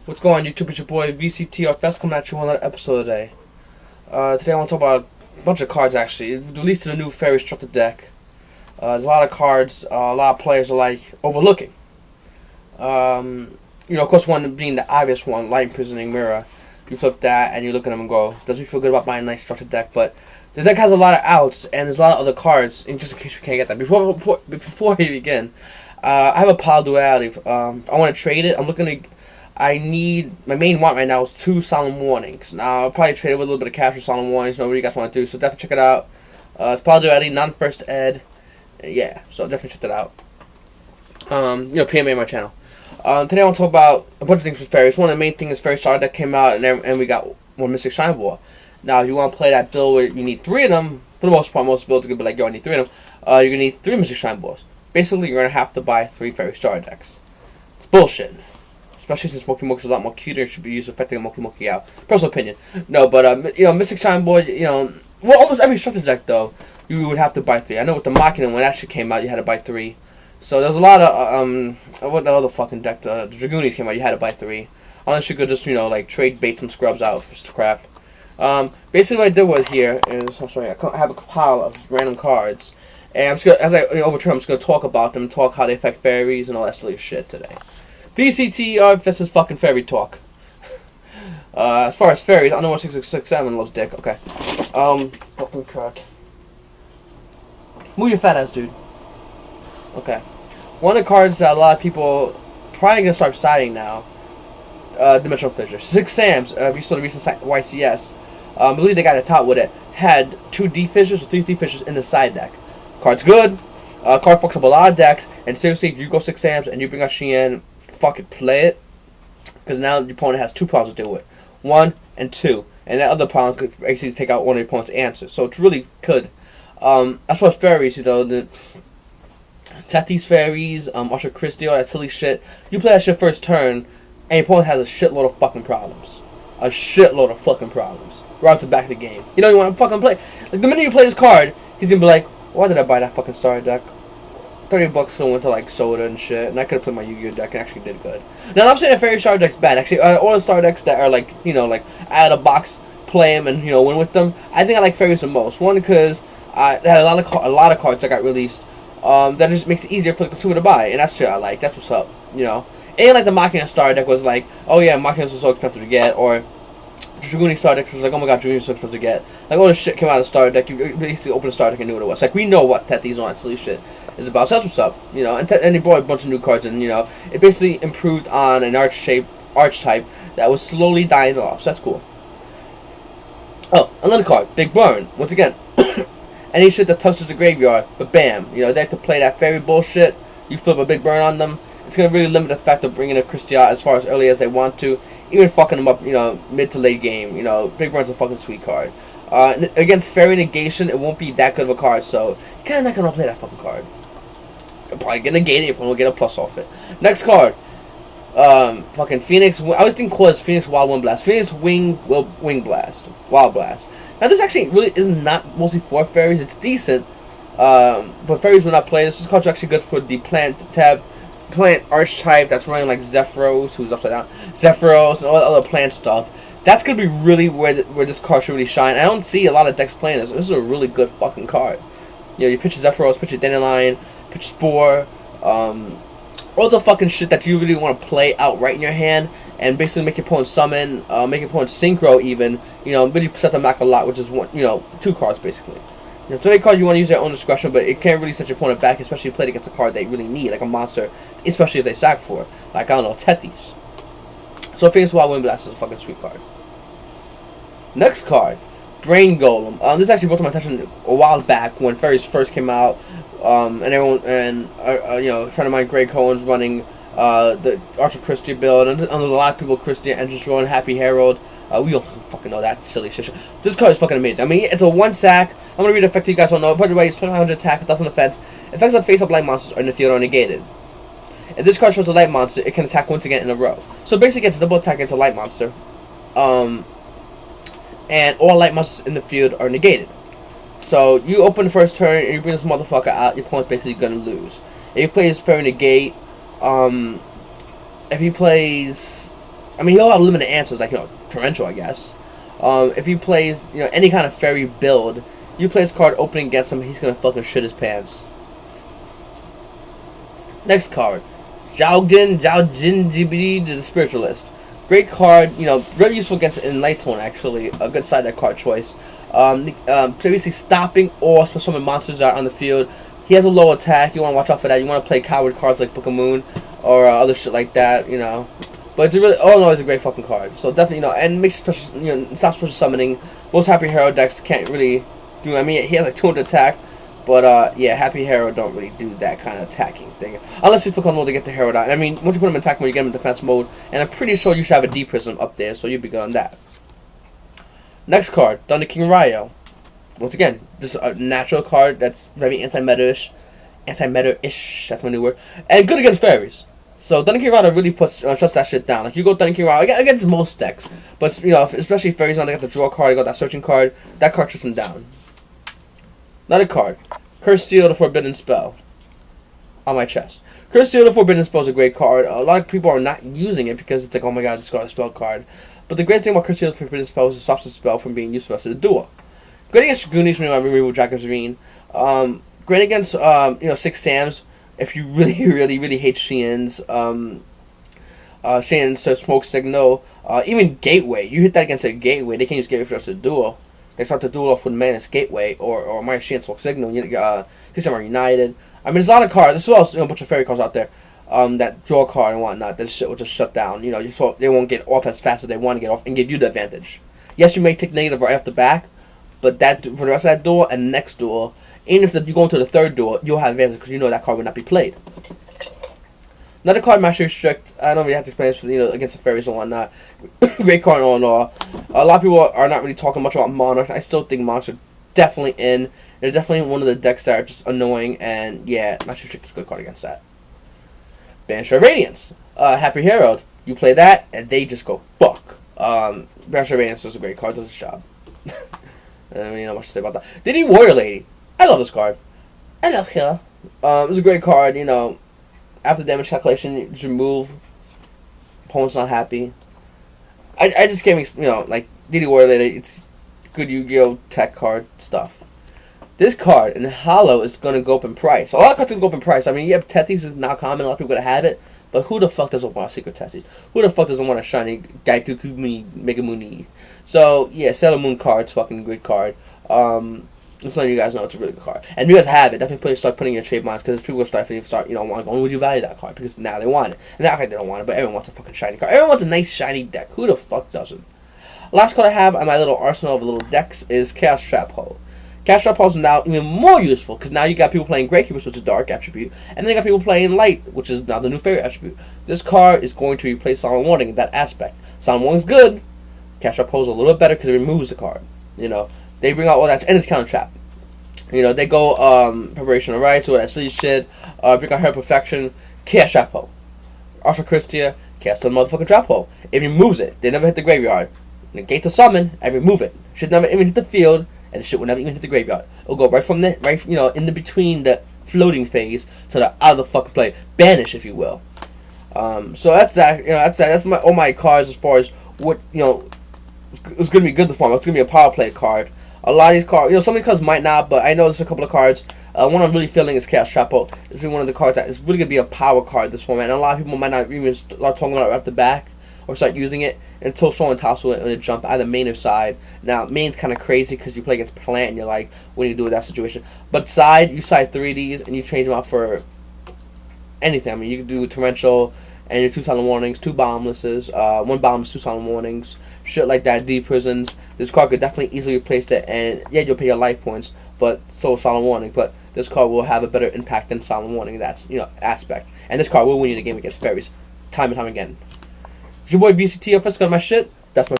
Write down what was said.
What's going on, YouTube? It's your boy MrVctrfs coming at you on another episode today. Today I want to talk about a bunch of cards actually. It released a new Fairy Structured deck. There's a lot of cards a lot of players are like overlooking. Of course, one being the obvious one, Light Imprisoning Mirror. You flip that and you look at them and go, does me feel good about buying a nice structured deck? But the deck has a lot of outs and there's a lot of other cards. And just in case you can't get that, before I begin, I have a Pot of Duality. I want to trade it. My main want right now is 2 Solemn Warnings. Now, I'll probably trade it with a little bit of cash for Solemn Warnings. Know what you guys want to do, so definitely check it out. It's Pot of Duality, non-first ed. Yeah, so definitely check that out. PMA my channel. Today I want to talk about a bunch of things with fairies. One of the main things is Fairy Starter that came out, and we got one Mystic Shrine Ball. Now, if you want to play that build where you need 3 of them, for the most part, most builds are going to be like, yo, I need 3 of them. You're going to need 3 Mystic Shrine Balls. Basically, you're going to have to buy 3 Fairy Starter decks. It's bullshit. Especially since Moki Moki is a lot more cuter and should be used effectively Moki Moki out. Personal opinion. No, but, Mystic Shine Boy, almost every structure deck, though, you would have to buy 3. I know with the Machina, when that shit came out, you had to buy 3. So there's a lot of, what the other fucking deck, the Dragoonies came out, you had to buy 3. Unless you could just, trade bait some scrubs out for crap. Basically what I did was here is, I have a pile of random cards. And I'm just gonna, as I overturn, I'm just gonna talk about them, talk how they affect fairies and all that silly shit today. VCTR is fucking fairy talk. As far as fairies, I don't know what 6667 loves dick. Okay. Fucking card. Move your fat ass, dude. Okay. One of the cards that a lot of people probably gonna start citing now. Dimensional Fissure. 6 Sams. If you saw the recent YCS, I believe they got a top with it. Had 2 D fissures or 3 D fissures in the side deck. Card's good. Card fucks up a lot of decks. And seriously, if you go 6 Sams and you bring out Shien, fucking play it, because now your opponent has 2 problems to deal with, 1 and 2, and that other problem could basically take out one of your opponent's answers. So it's really good. As far as fairies, the Tethys fairies, Usher Christie, all that silly shit. You play that shit first turn, and your opponent has a shitload of fucking problems. A shitload of fucking problems right off the back of the game. You want to fucking play. Like the minute you play this card, he's gonna be like, why did I buy that fucking starter deck? $30 still went to like soda and shit, and I could have played my Yu-Gi-Oh deck and actually did good. Now I'm not saying that Fairy Star deck's bad. Actually, all the star decks that are like out of the box, play them and win with them. I think I like fairies the most. One because they had a lot of cards that got released that just makes it easier for the consumer to buy, and that's shit I like. That's what's up. And like the Machina Star deck was like, oh yeah, Machina's so expensive to get, or Dragoon Star deck was like, oh my god, Dragoon is so expensive to get. Like all this shit came out of the Star deck. You basically open the Star deck and knew what it was. Like we know what Tethys and all that silly shit is about. So that's what's up. And they brought a bunch of new cards, and it basically improved on an archetype that was slowly dying off. So that's cool. Oh, another card, Big Burn. Once again, any shit that touches the graveyard, but bam, they have to play that fairy bullshit. You flip a Big Burn on them. It's gonna really limit the effect of bringing a Christie out as far as early as they want to, even fucking them up, mid to late game. Big Burn's a fucking sweet card. Against Fairy Negation, it won't be that good of a card, so you're kinda not gonna play that fucking card. You'll probably get negated, your opponent will get a plus off it. Next card, fucking Phoenix. I always think called as Phoenix Wild Wind Blast. Phoenix Wing Blast, Wild Blast. Now this actually really is not mostly for fairies. It's decent, but fairies will not play this. This card's actually good for the plant archetype that's running like Zephyros, who's upside down, Zephyros, and all the other plant stuff. That's gonna be really where this card should really shine. I don't see a lot of decks playing this. This is a really good fucking card. You pitch Zephyros, pitch a Dandelion, pitch Spore, all the fucking shit that you really want to play out right in your hand, and basically make your opponent summon, make your opponent synchro even. Really set them back a lot, which is 2 cards basically. So any card you want to use their own discretion, but it can't really set your opponent back, especially if you play against a card they really need, like a monster, especially if they sack for it. Like, I don't know, Tethys. So Phoenix Wild Wind Blast is a fucking sweet card. Next card, Brain Golem. This actually brought to my attention a while back when fairies first came out, and everyone, a friend of mine, Greg Cohen's running the Archer Christie build, and there's a lot of people, Christie, Endless Run, Happy Herald. We don't fucking know that silly shit. This card is fucking amazing. I mean, it's a 1 sack. I'm gonna read the effect you guys don't know. By the way, it's 2500 attack, 1000 defense. Effects on face-up light monsters are in the field are negated. If this card shows a light monster, it can attack once again in a row. So basically, it's double attack against a light monster. And all light monsters in the field are negated. So you open the first turn and you bring this motherfucker out. Your opponent's basically gonna lose. If he plays Fairy Negate, if he plays I mean, he'll have limited answers, like, Torrential, I guess. If he plays, any kind of fairy build, you play this card opening against him, he's gonna fucking shit his pants. Next card, Zhaojin Jibidi, the Spiritualist. Great card, very useful against in light tone, actually. A good side of that card choice. Basically stopping all special summon monsters that are on the field. He has a low attack, you want to watch out for that. You want to play coward cards like Book of Moon or other shit like that, But it's a really, all in all, it's a great fucking card. So definitely, and makes special, stops special summoning. Most Happy Hero decks can't really do. I mean, he has like 200 attack, but yeah, Happy Hero don't really do that kind of attacking thing unless you feel comfortable to get the hero down. I mean, once you put him in attack mode, you get him in defense mode, and I'm pretty sure you should have a D Prism up there, so you'd be good on that. Next card, Thunder King Ryo. Once again, this is a natural card that's very anti-meta-ish. Anti-meta-ish, that's my new word. And good against fairies. So Thunder King Ryo really shuts that shit down. Like, you go Thunder King Ryo against most decks. But, especially fairies, they got the draw card, they got that searching card. That card shuts them down. Another card. Curse Seal, the Forbidden Spell. On my chest. Curse Seal, the Forbidden Spell is a great card. A lot of people are not using it because it's like, oh my god, this card is a spell card. But the great thing about Curse Seal, the Forbidden Spell is it stops the spell from being used for us to the duel. Great against Goonies when you remove Dragon's Ravine. Great against, 6 Sams. If you really hate Xian's, Xian's Smoke Signal, even Gateway. You hit that against a Gateway, they can't use Gateway for us to duel. They start to duel off with Manus Gateway or my Xian's Smoke Signal. 6 Sam are United. I mean, there's a lot of cards. There's as well a bunch of fairy cards out there that draw a card and whatnot. That shit will just shut down. They won't get off as fast as they want to get off and give you the advantage. Yes, you may take negative right off the back, but that for the rest of that duel and the next duel. Even if you go into the third duel, you'll have advantage because that card will not be played. Another card, Master Restrict. I don't really have to explain this for, against the fairies and whatnot. Great card all in all. A lot of people are not really talking much about Monarchs. I still think Monarchs are definitely in. They're definitely one of the decks that are just annoying, and yeah, Master Restrict is a good card against that. Banisher Radiance. Happy Hero. You play that, and they just go fuck. Banisher Radiance is a great card. Does its job. I mean, not much to say about that. Diddy Warrior Lady. I love this card. I love her. It's a great card, After damage calculation, you just remove. Opponent's not happy. I just can't, like, Diddy Warrior Lady, it's good Yu-Gi-Oh! Tech card stuff. This card in Hollow is going to go up in price. A lot of cards are going to go up in price. I mean, yeah, Tethys is not common. A lot of people are going to have it. But who the fuck doesn't want a Secret Tethys? Who the fuck doesn't want a shiny Gaikuku Mega Muni? So, yeah, Sailor Moon card's fucking good card. Just letting you guys know it's a really good card. And if you guys have it, definitely start putting your trade bonds because people will start, wanting, would you value that card? Because now they want it. And not like they don't want it, but everyone wants a fucking shiny card. Everyone wants a nice shiny deck. Who the fuck doesn't? Last card I have on my little arsenal of little decks is Chaos Trap Hole. Chaos Trap Hole is now even more useful because now you got people playing Gravekeepers, which is a dark attribute, and then you got people playing Light, which is now the new favorite attribute. This card is going to replace Solemn Warning in that aspect. Solemn Warning is good. Chaos Trap Hole is a little bit better because it removes the card. They bring out all that, and it's counter trap. They go Preparation of Rights, all that silly shit. Bring out Her Perfection, Chaos Trap Hole. Archer Christia, cast the motherfucking trap hole. It removes it. They never hit the graveyard. Negate the summon and remove it. Should never even hit the field, and the shit will never even hit the graveyard. It'll go right from the in the between the floating phase to the out of the fucking play. Banish, if you will. So that's that. That's all my cards as far as what it's gonna be good to form. It's gonna be a power play card. A lot of these cards, some of these cards might not, but I know there's a couple of cards. One I'm really feeling is Chaos Trap Hole. It's really one of the cards that is really gonna be a power card this format, and a lot of people might not even start talking about it right off the back or start using it until someone tops with it and it jump either main or side. Now main's kind of crazy because you play against Plant and you're like, what do you do with that situation? But side, you side 3Ds and you change them out for anything. I mean, you can do Torrential and your 2 Solemn Warnings, 2 Boundlesses, 1 Boundless, 2 Solemn Warnings, shit like that, D Prisons. This card could definitely easily replace it, and yeah, you'll pay your life points, but so Solemn Warning. But this card will have a better impact than Solemn Warning. That's aspect, and this card will win you the game against fairies, time and time again. It's your boy VCTFS. Got my shit. That's my.